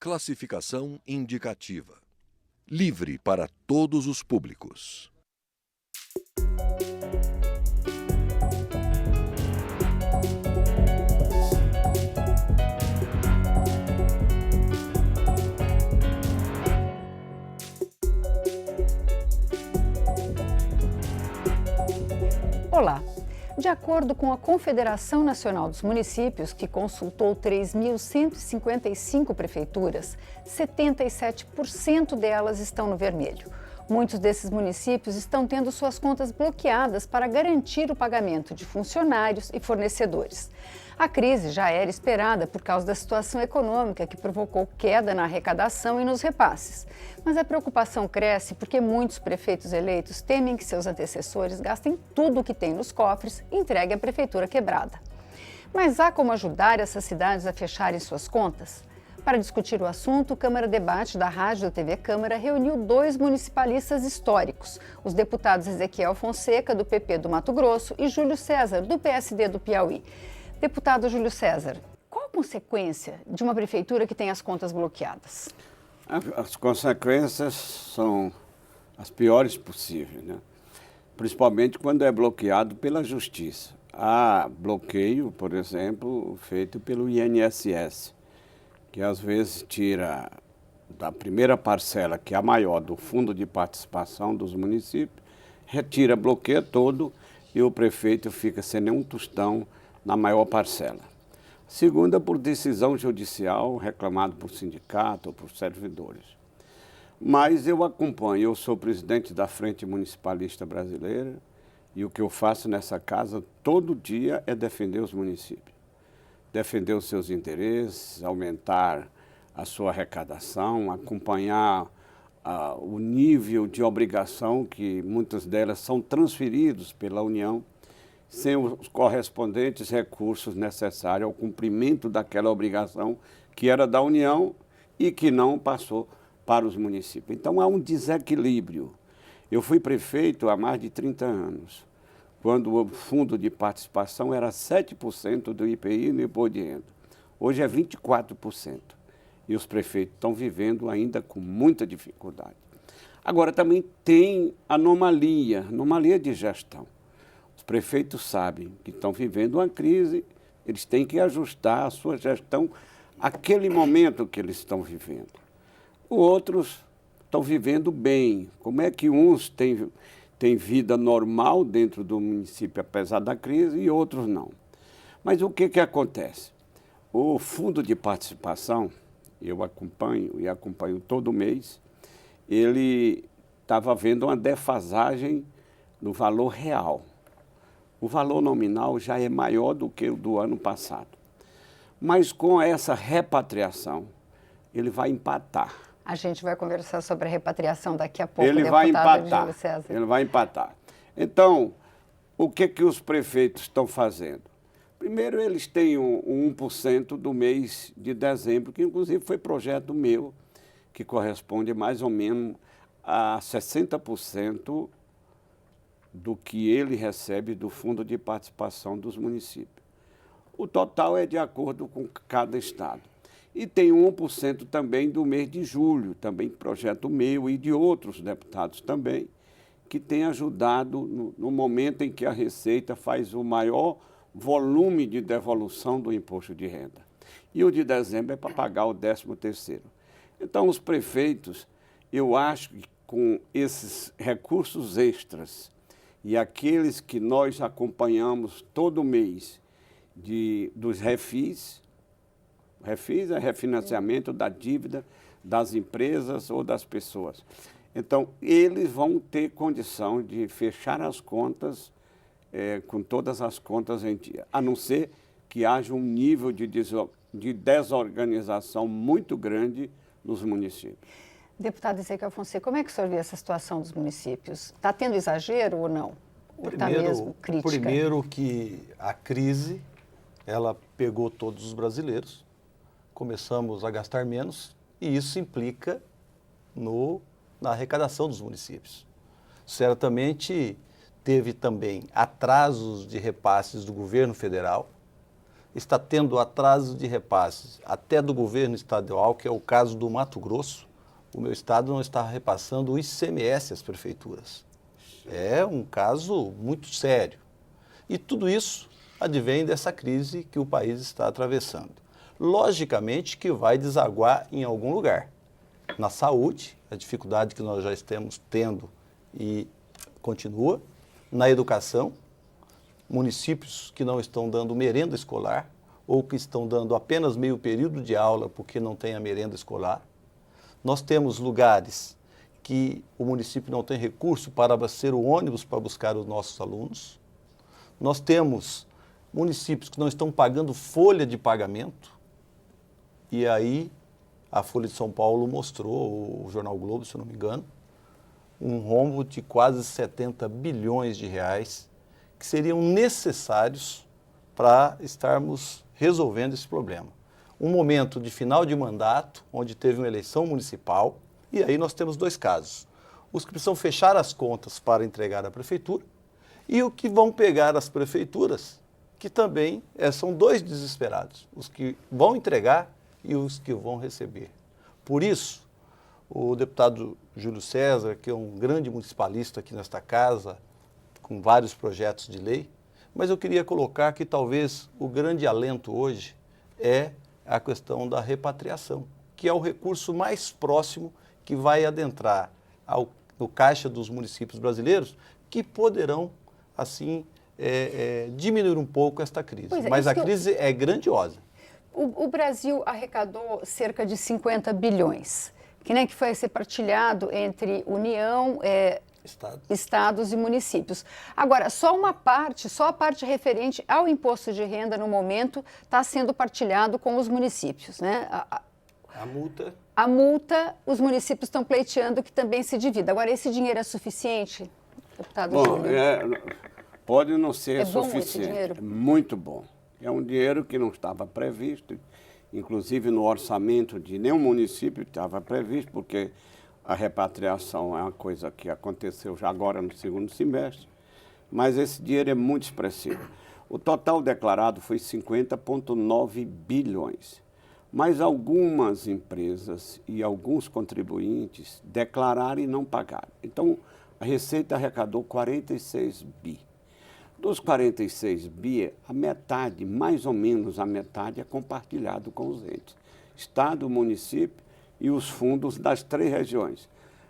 Classificação indicativa. Livre para todos os públicos. Olá! De acordo com a Confederação Nacional dos Municípios, que consultou 3.155 prefeituras, 77% delas estão no vermelho. Muitos desses municípios estão tendo suas contas bloqueadas para garantir o pagamento de funcionários e fornecedores. A crise já era esperada por causa da situação econômica que provocou queda na arrecadação e nos repasses. Mas a preocupação cresce porque muitos prefeitos eleitos temem que seus antecessores gastem tudo o que têm nos cofres e entreguem a prefeitura quebrada. Mas há como ajudar essas cidades a fecharem suas contas? Para discutir o assunto, o Câmara Debate da Rádio da TV Câmara reuniu 2 municipalistas históricos, os deputados Ezequiel Fonseca, do PP do Mato Grosso, e Júlio César, do PSD do Piauí. Deputado Júlio César, qual a consequência de uma prefeitura que tem as contas bloqueadas? As consequências são as piores possíveis, né? Principalmente quando é bloqueado pela justiça. Há bloqueio, por exemplo, feito pelo INSS, que às vezes tira da primeira parcela, que é a maior, do fundo de participação dos municípios, retira, bloqueia todo e o prefeito fica sem nenhum tostão na maior parcela. Segunda, por decisão judicial, reclamado por sindicato ou por servidores. Mas eu acompanho, eu sou presidente da Frente Municipalista Brasileira e o que eu faço nessa casa todo dia é defender os municípios. Defender os seus interesses, aumentar a sua arrecadação, acompanhar o nível de obrigação que muitas delas são transferidos pela União, sem os correspondentes recursos necessários ao cumprimento daquela obrigação que era da União e que não passou para os municípios. Então, há um desequilíbrio. Eu fui prefeito há mais de 30 anos, quando o fundo de participação era 7% do IPI no imposto de renda. Hoje é 24%. E os prefeitos estão vivendo ainda com muita dificuldade. Agora, também tem anomalia de gestão. Os prefeitos sabem que estão vivendo uma crise, eles têm que ajustar a sua gestão àquele momento que eles estão vivendo. Outros estão vivendo bem. Como é que uns têm vida normal dentro do município, apesar da crise, e outros não? Mas o que acontece? O fundo de participação, eu acompanho todo mês, ele estava havendo uma defasagem no valor real. O valor nominal já é maior do que o do ano passado. Mas com essa repatriação, ele vai empatar. A gente vai conversar sobre a repatriação daqui a pouco, Ele vai empatar. Júlio César. Ele vai empatar. Então, o que os prefeitos estão fazendo? Primeiro, eles têm um 1% do mês de dezembro, que inclusive foi projeto meu, que corresponde mais ou menos a 60% do que ele recebe do fundo de participação dos municípios. O total é de acordo com cada estado. E tem 1% também do mês de julho, também projeto meu e de outros deputados também, que tem ajudado no momento em que a Receita faz o maior volume de devolução do imposto de renda. E o de dezembro é para pagar o 13º. Então, os prefeitos, eu acho que com esses recursos extras e aqueles que nós acompanhamos todo mês dos refis é refinanciamento da dívida das empresas ou das pessoas. Então, eles vão ter condição de fechar as contas com todas as contas em dia, a não ser que haja um nível de desorganização muito grande nos municípios. Deputado Ezequiel Fonseca, como é que o senhor vê essa situação dos municípios? Está tendo exagero ou não? Ou está mesmo crítica? Primeiro que a crise, ela pegou todos os brasileiros, começamos a gastar menos e isso implica na arrecadação dos municípios. Certamente teve também atrasos de repasses do governo federal, está tendo atraso de repasses, até do governo estadual, que é o caso do Mato Grosso. O meu estado não está repassando o ICMS às prefeituras. É um caso muito sério. E tudo isso advém dessa crise que o país está atravessando. Logicamente que vai desaguar em algum lugar. Na saúde, a dificuldade que nós já estamos tendo e continua. Na educação, municípios que não estão dando merenda escolar ou que estão dando apenas meio período de aula porque não tem a merenda escolar. Nós temos lugares que o município não tem recurso para abastecer o ônibus para buscar os nossos alunos. Nós temos municípios que não estão pagando folha de pagamento. E aí a Folha de São Paulo mostrou, o Jornal Globo, se eu não me engano, um rombo de quase 70 bilhões de reais que seriam necessários para estarmos resolvendo esse problema. Um momento de final de mandato, onde teve uma eleição municipal, e aí nós temos dois casos. Os que precisam fechar as contas para entregar à prefeitura e o que vão pegar as prefeituras, que também são dois desesperados, os que vão entregar e os que vão receber. Por isso, o deputado Júlio César, que é um grande municipalista aqui nesta casa, com vários projetos de lei, mas eu queria colocar que talvez o grande alento hoje é a questão da repatriação, que é o recurso mais próximo que vai adentrar no caixa dos municípios brasileiros, que poderão, assim, diminuir um pouco esta crise. Mas a crise é grandiosa. O Brasil arrecadou cerca de 50 bilhões, que foi ser partilhado entre União, estados e municípios. Agora, só a parte referente ao imposto de renda no momento está sendo partilhado com os municípios, né? A multa, os municípios estão pleiteando que também se divida. Agora, esse dinheiro é suficiente, deputado Júlio? Pode não ser suficiente. Bom esse dinheiro? É muito bom. É um dinheiro que não estava previsto, inclusive no orçamento de nenhum município estava previsto, porque a repatriação é uma coisa que aconteceu já agora no segundo semestre, mas esse dinheiro é muito expressivo. O total declarado foi 50,9 bilhões, mas algumas empresas e alguns contribuintes declararam e não pagaram. Então, a Receita arrecadou 46 bi. Dos 46 bi, a metade, mais ou menos a metade, é compartilhado com os entes. Estado, município e os fundos das 3 regiões.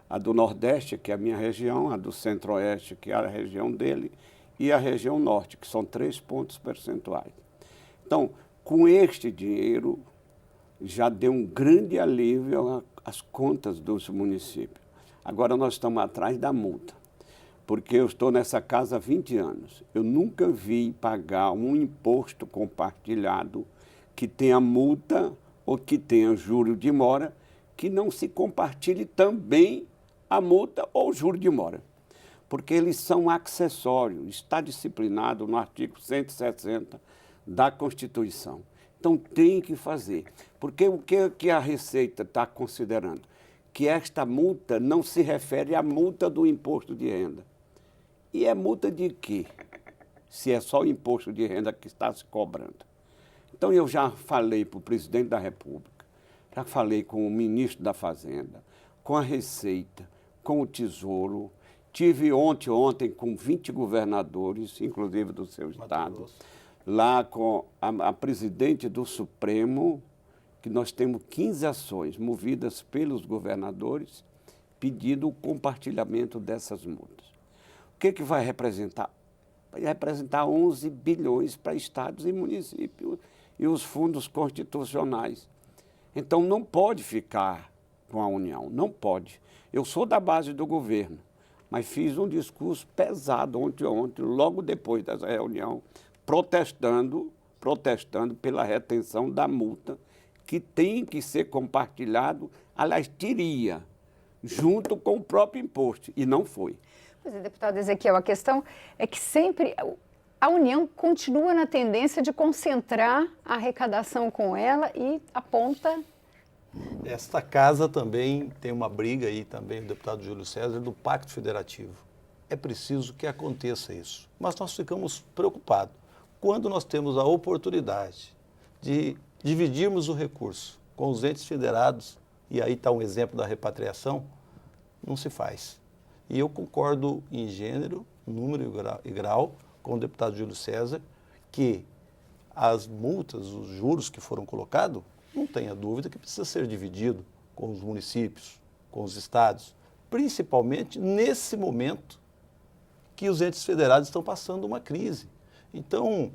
A do Nordeste, que é a minha região, a do Centro-Oeste, que é a região dele, e a região Norte, que são 3 pontos percentuais. Então, com este dinheiro, já deu um grande alívio às contas dos municípios. Agora nós estamos atrás da multa. Porque eu estou nessa casa há 20 anos. Eu nunca vi pagar um imposto compartilhado que tenha multa ou que tenha juro de mora, que não se compartilhe também a multa ou juro de mora. Porque eles são acessórios, está disciplinado no artigo 160 da Constituição. Então tem que fazer. Porque o que a Receita está considerando? Que esta multa não se refere à multa do imposto de renda. E é multa de quê? Se é só o imposto de renda que está se cobrando. Então, eu já falei para o presidente da República, já falei com o ministro da Fazenda, com a Receita, com o Tesouro. Tive ontem com 20 governadores, inclusive do seu estado, lá com a presidente do Supremo, que nós temos 15 ações movidas pelos governadores, pedindo o compartilhamento dessas multas. O que vai representar? Vai representar 11 bilhões para estados e municípios e os fundos constitucionais. Então, não pode ficar com a União, não pode. Eu sou da base do governo, mas fiz um discurso pesado ontem, logo depois dessa reunião, protestando pela retenção da multa, que tem que ser compartilhado, aliás, teria, junto com o próprio imposto, e não foi. Pois é, deputado Ezequiel, a questão é que sempre a União continua na tendência de concentrar a arrecadação com ela e aponta... Esta casa também tem uma briga aí também, o deputado Júlio César, do Pacto Federativo. É preciso que aconteça isso. Mas nós ficamos preocupados quando nós temos a oportunidade de dividirmos o recurso com os entes federados, e aí está um exemplo da repatriação, não se faz. E eu concordo em gênero, número e grau com o deputado Júlio César, que as multas, os juros que foram colocados, não tenha dúvida que precisa ser dividido com os municípios, com os estados, principalmente nesse momento que os entes federados estão passando uma crise. Então,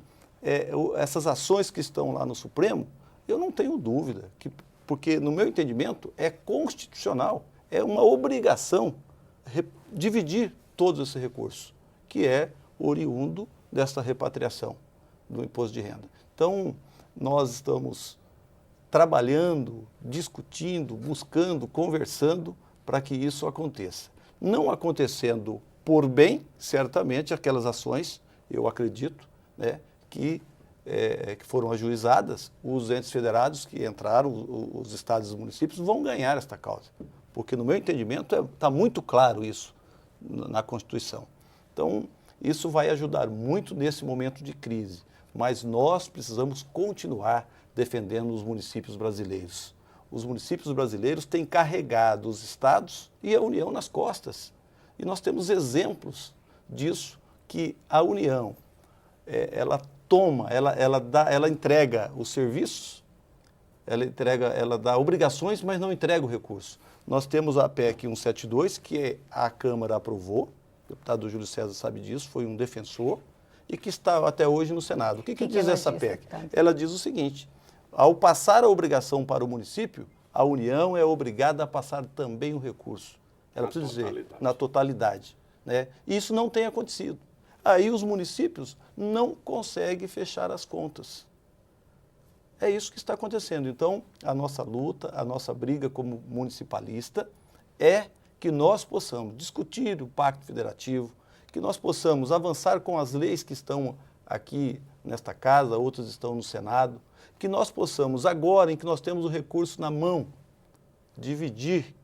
essas ações que estão lá no Supremo, eu não tenho dúvida, porque no meu entendimento é constitucional, é uma obrigação dividir todo esse recurso, que é oriundo desta repatriação do imposto de renda. Então, nós estamos trabalhando, discutindo, buscando, conversando para que isso aconteça. Não acontecendo por bem, certamente, aquelas ações, eu acredito, né, que foram ajuizadas, os entes federados que entraram, os estados e os municípios, vão ganhar esta causa. Porque, no meu entendimento, está muito claro isso na Constituição. Então, isso vai ajudar muito nesse momento de crise, mas nós precisamos continuar defendendo os municípios brasileiros. Os municípios brasileiros têm carregado os estados e a União nas costas. E nós temos exemplos disso, que a União, ela entrega os serviços, ela dá obrigações, mas não entrega o recurso. Nós temos a PEC 172, que a Câmara aprovou, o deputado Júlio César sabe disso, foi um defensor, e que está até hoje no Senado. O que diz essa PEC? Ela diz o seguinte: ao passar a obrigação para o município, a União é obrigada a passar também o recurso. Ela precisa dizer, na totalidade. Né? E isso não tem acontecido. Aí os municípios não conseguem fechar as contas. É isso que está acontecendo. Então, a nossa luta, a nossa briga como municipalista é que nós possamos discutir o Pacto Federativo, que nós possamos avançar com as leis que estão aqui nesta casa, outras estão no Senado, que nós possamos, agora em que nós temos o recurso na mão, dividir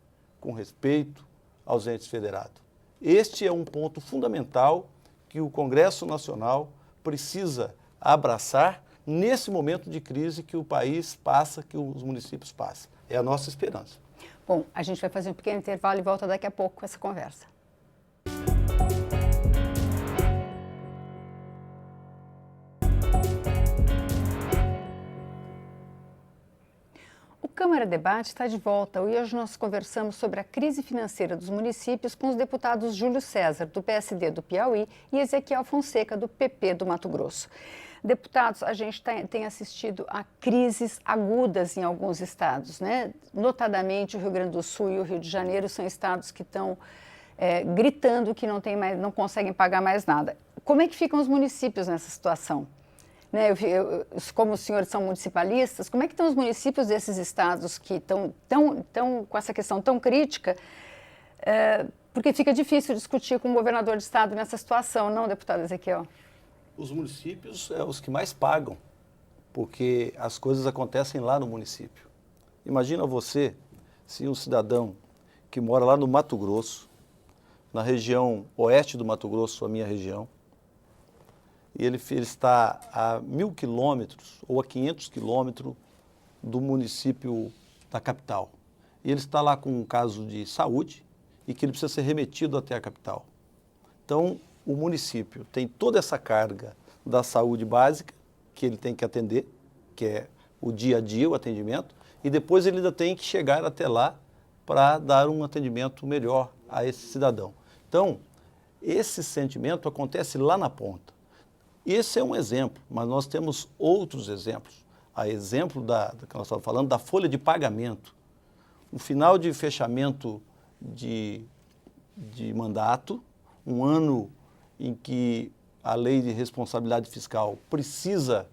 com respeito aos entes federados. Este é um ponto fundamental que o Congresso Nacional precisa abraçar nesse momento de crise que o país passa, que os municípios passam. É a nossa esperança. Bom, a gente vai fazer um pequeno intervalo e volta daqui a pouco com essa conversa. O Câmara Debate está de volta e hoje nós conversamos sobre a crise financeira dos municípios com os deputados Júlio César, do PSD do Piauí, e Ezequiel Fonseca, do PP do Mato Grosso. Deputados, a gente tem assistido a crises agudas em alguns estados, né? Notadamente o Rio Grande do Sul e o Rio de Janeiro são estados que estão gritando que não conseguem pagar mais nada. Como é que ficam os municípios nessa situação? Né, como os senhores são municipalistas, como é que estão os municípios desses estados que estão com essa questão tão crítica? Porque fica difícil discutir com o governador de estado nessa situação, não, deputado Ezequiel? Os municípios são os que mais pagam, porque as coisas acontecem lá no município. Imagina você, se um cidadão que mora lá no Mato Grosso, na região oeste do Mato Grosso, a minha região, e ele está a 1.000 quilômetros ou a 500 quilômetros do município da capital. E ele está lá com um caso de saúde e que ele precisa ser remetido até a capital. Então, o município tem toda essa carga da saúde básica que ele tem que atender, que é o dia a dia, o atendimento, e depois ele ainda tem que chegar até lá para dar um atendimento melhor a esse cidadão. Então, esse sentimento acontece lá na ponta. Esse é um exemplo, mas nós temos outros exemplos. A exemplo que nós estávamos falando, da folha de pagamento. No final de fechamento de mandato, um ano em que a lei de responsabilidade fiscal precisa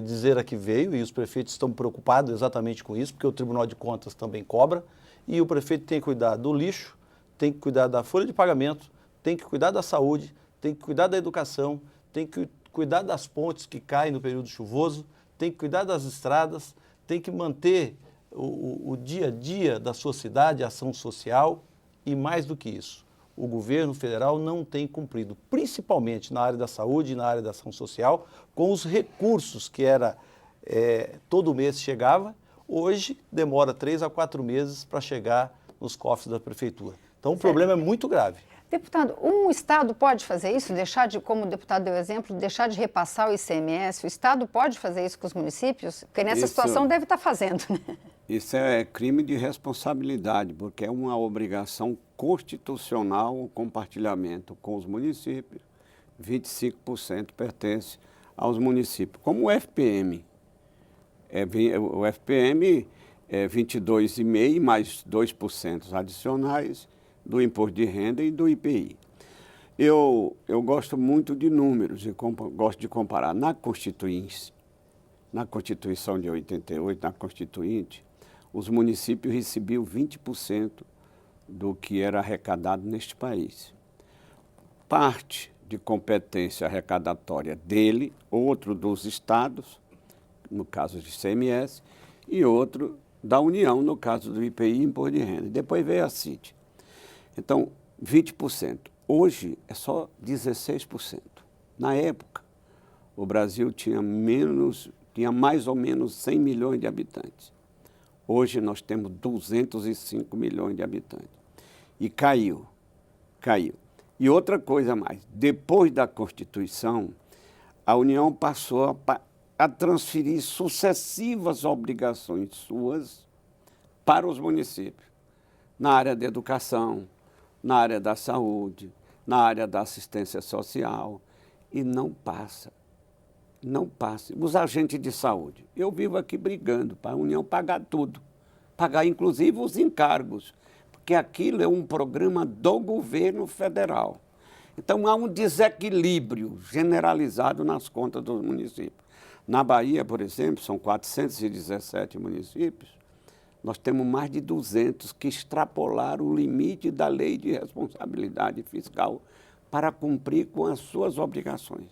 dizer a que veio, e os prefeitos estão preocupados exatamente com isso, porque o Tribunal de Contas também cobra, e o prefeito tem que cuidar do lixo, tem que cuidar da folha de pagamento, tem que cuidar da saúde, tem que cuidar da educação, tem que cuidar das pontes que caem no período chuvoso, tem que cuidar das estradas, tem que manter o dia a dia da sua cidade, a ação social, e mais do que isso, o governo federal não tem cumprido, principalmente na área da saúde e na área da ação social, com os recursos que era todo mês chegava, hoje demora 3 a 4 meses para chegar nos cofres da prefeitura. Então o problema é muito grave. Deputado, um Estado pode fazer isso, como o deputado deu exemplo, deixar de repassar o ICMS? O Estado pode fazer isso com os municípios? Porque nessa situação deve estar fazendo, né? Isso é crime de responsabilidade, porque é uma obrigação constitucional o compartilhamento com os municípios. 25% pertence aos municípios. Como o FPM. O FPM é 22,5% mais 2% adicionais do imposto de renda e do IPI. Eu gosto muito de números e gosto de comparar. Na Constituição de 88, na Constituinte, os municípios recebiam 20% do que era arrecadado neste país. Parte de competência arrecadatória dele, outro dos estados, no caso de ICMS, e outro da União, no caso do IPI e imposto de renda. Depois veio a CIT. Então, 20%. Hoje é só 16%. Na época, o Brasil tinha mais ou menos 100 milhões de habitantes. Hoje nós temos 205 milhões de habitantes. E caiu. E outra coisa mais, depois da Constituição, a União passou a transferir sucessivas obrigações suas para os municípios, na área da educação, na área da saúde, na área da assistência social, e não passa. Não passa. Os agentes de saúde, eu vivo aqui brigando para a União pagar tudo, pagar inclusive os encargos, porque aquilo é um programa do governo federal. Então há um desequilíbrio generalizado nas contas dos municípios. Na Bahia, por exemplo, são 417 municípios, nós temos mais de 200 que extrapolaram o limite da lei de responsabilidade fiscal para cumprir com as suas obrigações.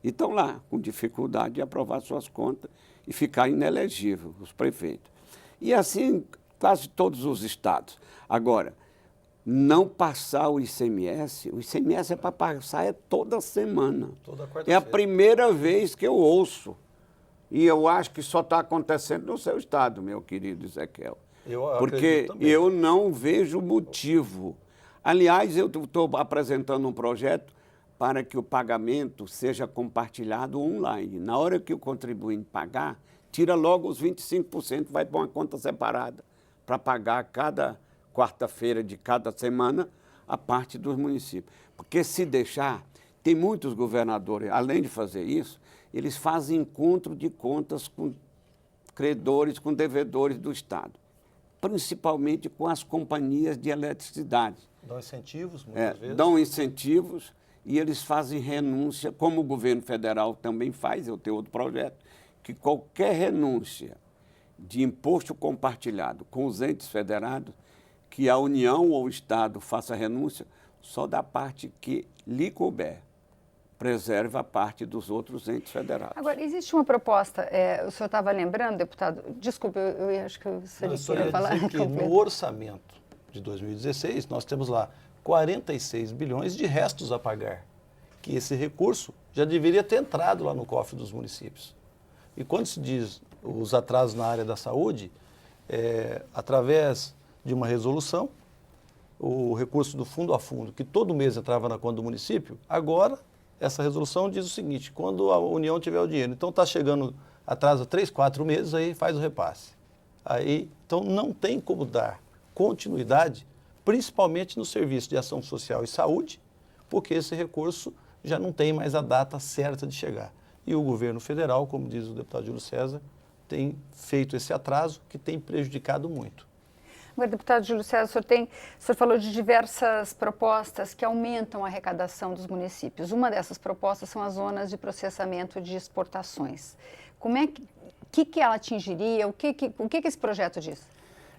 E estão lá, com dificuldade de aprovar suas contas e ficar inelegível, os prefeitos. E assim, quase todos os estados. Agora, não passar o ICMS é para passar toda semana. Toda quarta-feira. É a primeira vez que eu ouço. E eu acho que só está acontecendo no seu estado, meu querido Ezequiel. Porque eu não vejo motivo. Aliás, eu estou apresentando um projeto para que o pagamento seja compartilhado online. Na hora que o contribuinte pagar, tira logo os 25%, vai para uma conta separada, para pagar cada quarta-feira de cada semana a parte dos municípios. Porque se deixar, tem muitos governadores, além de fazer isso, eles fazem encontro de contas com credores, com devedores do Estado, principalmente com as companhias de eletricidade. Dão incentivos, muitas vezes. Dão incentivos e eles fazem renúncia, como o governo federal também faz, eu tenho outro projeto, que qualquer renúncia de imposto compartilhado com os entes federados, que a União ou o Estado faça renúncia só da parte que lhe couber. Preserva a parte dos outros entes federados. Agora, existe uma proposta, o senhor estava lembrando, deputado, desculpe, eu acho que você queria falar. Dizer que no orçamento de 2016, nós temos lá 46 bilhões de restos a pagar, que esse recurso já deveria ter entrado lá no cofre dos municípios. E quando se diz os atrasos na área da saúde, através de uma resolução, o recurso do fundo a fundo, que todo mês entrava na conta do município, agora essa resolução diz o seguinte: quando a União tiver o dinheiro, então está chegando, atrasa 3, 4 meses, aí faz o repasse. Então não tem como dar continuidade, principalmente no serviço de ação social e saúde, porque esse recurso já não tem mais a data certa de chegar. E o governo federal, como diz o deputado Júlio César, tem feito esse atraso que tem prejudicado muito. Agora, deputado Júlio César, o senhor falou de diversas propostas que aumentam a arrecadação dos municípios. Uma dessas propostas são as zonas de processamento de exportações. Que ela atingiria? O que esse projeto diz?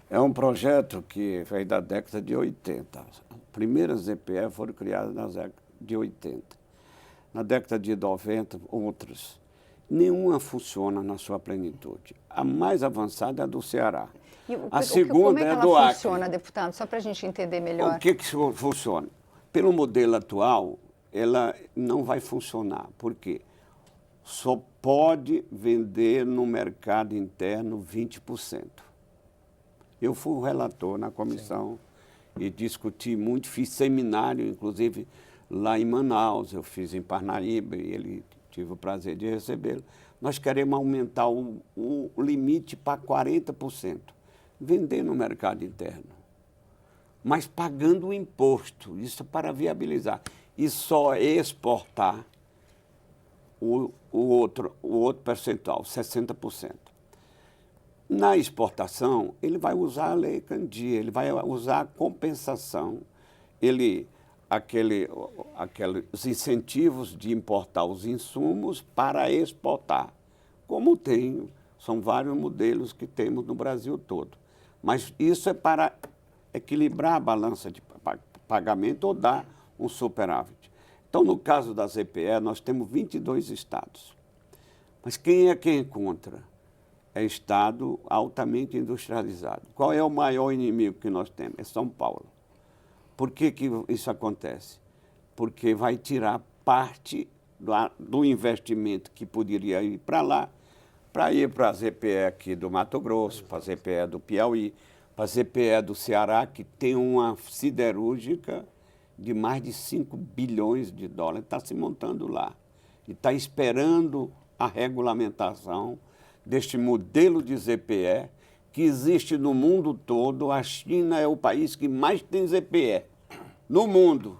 É um projeto que veio da década de 80. As primeiras EPE foram criadas na década de 80. Na década de 90, outras. Nenhuma funciona na sua plenitude. A mais avançada é a do Ceará. A segunda é a do Acre. Como é que ela funciona, deputado? Só para a gente entender melhor. O que funciona? Pelo modelo atual, ela não vai funcionar. Por quê? só pode vender no mercado interno 20%. Eu fui o relator na comissão e discuti muito, fiz seminário, inclusive lá em Manaus, eu fiz em Parnaíba e ele tive o prazer de recebê-lo. Nós queremos aumentar o limite para 40%, vender no mercado interno, mas pagando o imposto, isso para viabilizar, e só exportar o outro percentual, 60%. Na exportação, ele vai usar a Lei Candia, ele vai usar a compensação, aqueles incentivos de importar os insumos para exportar, como são vários modelos que temos no Brasil todo. Mas isso é para equilibrar a balança de pagamento ou dar um superávit. Então, no caso da ZPE, nós temos 22 estados. Mas quem é que encontra? É estado altamente industrializado. Qual é o maior inimigo que nós temos? É São Paulo. Por que isso acontece? Porque vai tirar parte do investimento que poderia ir para lá, para ir para a ZPE aqui do Mato Grosso, para a ZPE do Piauí, para a ZPE do Ceará, que tem uma siderúrgica de mais de 5 bilhões de dólares, está se montando lá. E está esperando a regulamentação deste modelo de ZPE que existe no mundo todo. A China é o país que mais tem ZPE no mundo.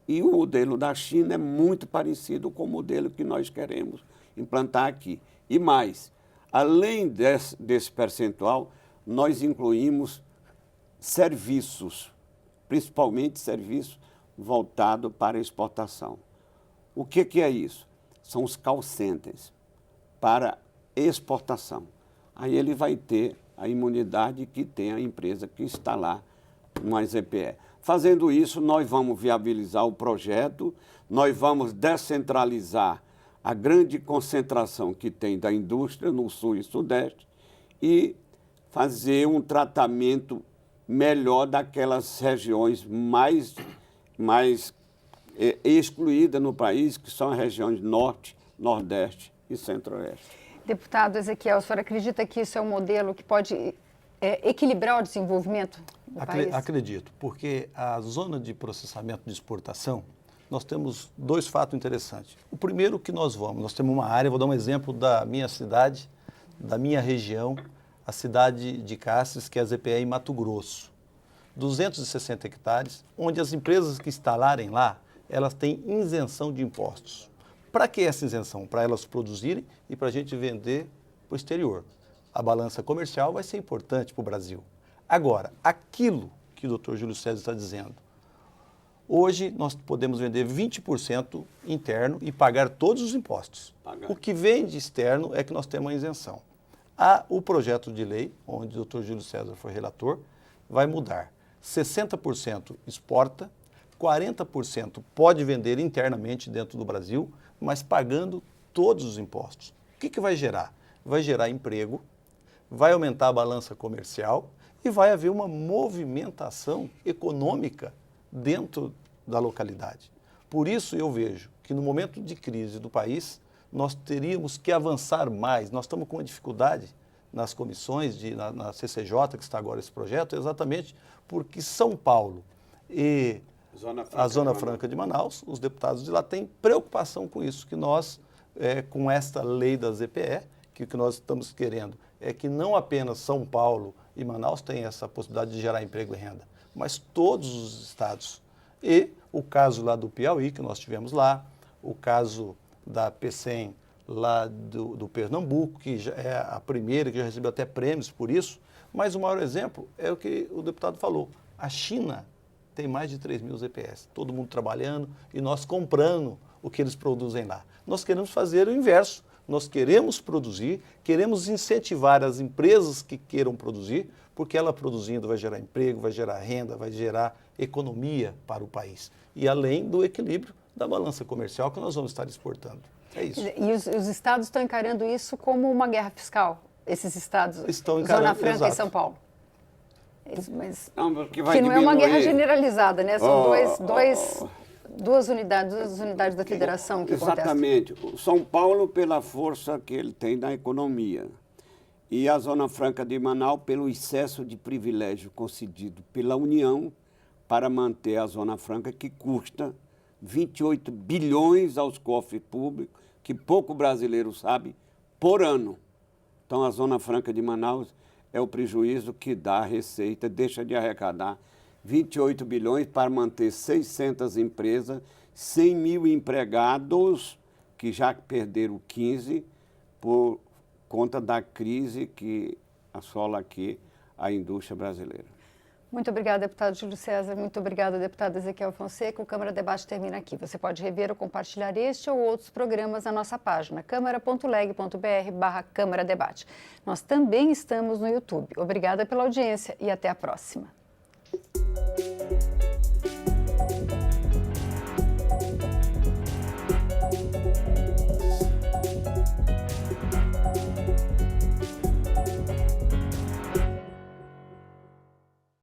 E o modelo da China é muito parecido com o modelo que nós queremos implantar aqui. E mais, além desse percentual, nós incluímos serviços, principalmente serviços voltados para exportação. O que é isso? São os call centers para exportação. Aí ele vai ter a imunidade que tem a empresa que está lá no ZPE. Fazendo isso, nós vamos viabilizar o projeto, nós vamos descentralizar a grande concentração que tem da indústria no sul e sudeste e fazer um tratamento melhor daquelas regiões mais excluídas no país, que são as regiões norte, nordeste e centro-oeste. Deputado Ezequiel, o senhor acredita que isso é um modelo que pode equilibrar o desenvolvimento do país? Acredito, porque a zona de processamento de exportação, nós temos dois fatos interessantes. O primeiro que nós temos uma área, vou dar um exemplo da minha cidade, da minha região, a cidade de Cáceres, que é a ZPE em Mato Grosso. 260 hectares, onde as empresas que instalarem lá, elas têm isenção de impostos. Para que essa isenção? Para elas produzirem e para a gente vender para o exterior. A balança comercial vai ser importante para o Brasil. Agora, aquilo que o Dr. Júlio César está dizendo, hoje nós podemos vender 20% interno e pagar todos os impostos. O que vem de externo é que nós temos uma isenção. O projeto de lei, onde o Dr. Júlio César foi relator, vai mudar. 60% exporta, 40% pode vender internamente dentro do Brasil, mas pagando todos os impostos. O que vai gerar? Vai gerar emprego, vai aumentar a balança comercial e vai haver uma movimentação econômica dentro da localidade. Por isso eu vejo que no momento de crise do país, nós teríamos que avançar mais. Nós estamos com uma dificuldade nas comissões, na CCJ, que está agora esse projeto, exatamente porque São Paulo e a Zona Franca de Manaus, os deputados de lá têm preocupação com isso, que nós, com esta lei da ZPE, que o que nós estamos querendo é que não apenas São Paulo e Manaus tenham essa possibilidade de gerar emprego e renda, mas todos os estados. E o caso lá do Piauí, que nós tivemos lá, o caso da PECEM lá do Pernambuco, que já é a primeira, que já recebeu até prêmios por isso, mas o maior exemplo é o que o deputado falou. A China tem mais de 3 mil ZPS, todo mundo trabalhando e nós comprando o que eles produzem lá. Nós queremos fazer o inverso, nós queremos produzir, queremos incentivar as empresas que queiram produzir, porque ela produzindo vai gerar emprego, vai gerar renda, vai gerar economia para o país. E além do equilíbrio da balança comercial que nós vamos estar exportando. É isso. E os estados estão encarando isso como uma guerra fiscal? Esses estados, estão encarando, Zona Franca exato. e São Paulo? Mas Não, que não é uma guerra generalizada, né? São duas unidades da federação que contestam. Exatamente. O São Paulo pela força que ele tem na economia e a Zona Franca de Manaus pelo excesso de privilégio concedido pela União para manter a Zona Franca, que custa 28 bilhões aos cofres públicos, que pouco brasileiro sabe, por ano. Então, a Zona Franca de Manaus é o prejuízo que dá a receita, deixa de arrecadar 28 bilhões para manter 600 empresas, 100 mil empregados, que já perderam 15 por conta da crise que assola aqui a indústria brasileira. Muito obrigada, deputado Júlio César. Muito obrigada, deputado Ezequiel Fonseca. O Câmara Debate termina aqui. Você pode rever ou compartilhar este ou outros programas na nossa página câmara.leg.br/Câmara Debate. Nós também estamos no YouTube. Obrigada pela audiência e até a próxima.